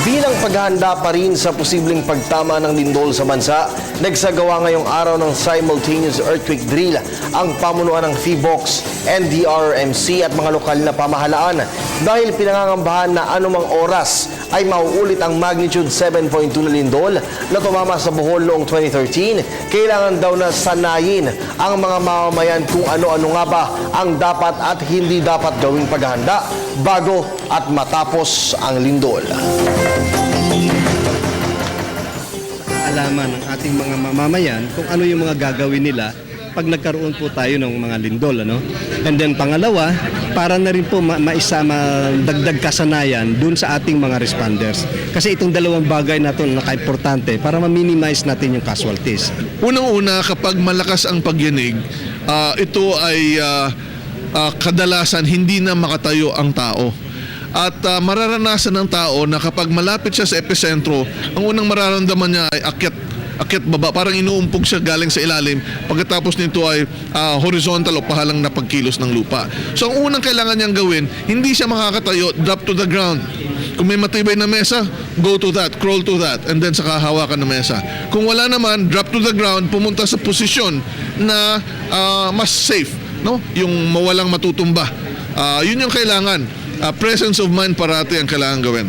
Bilang paghahanda pa rin sa posibleng pagtama ng lindol sa bansa, nagsagawa ngayong araw ng simultaneous earthquake drill ang pamunuan ng PHIVOLCS, NDRRMC at mga lokal na pamahalaan dahil pinangangambahan na anumang oras ay mauulit ang magnitude 7.2 na lindol na tumama sa Bohol noong 2013. Kailangan daw na sanayin ang mga mamamayan kung ano-ano nga ba ang dapat at hindi dapat gawing paghahanda bago at matapos ang lindol. Alaman ng ating mga mamamayan kung ano yung mga gagawin nila pag nagkaroon po tayo ng mga lindol, ano? And then pangalawa, para na rin po maisama dagdag kasanayan dun sa ating mga responders. Kasi itong dalawang bagay na ito naka-importante para ma-minimize natin yung casualties. Unang-una, kapag malakas ang pagyanig, ito ay kadalasan hindi na makatayo ang tao. At mararanasan ng tao na kapag malapit siya sa epicentro, ang unang mararamdaman niya ay akyat baba, parang inuumpog siya galing sa ilalim. Pagkatapos nito ay horizontal o pahalang na pagkilos ng lupa. So ang unang kailangan niyang gawin, hindi siya makakatayo, drop to the ground. Kung may matibay na mesa, go to that, crawl to that, and then saka hawakan ng mesa. Kung wala naman, drop to the ground, pumunta sa posisyon na mas safe, no? Yung mawalang matutumba. Yun yung kailangan. Presence of mind parati ang kailangan gawin.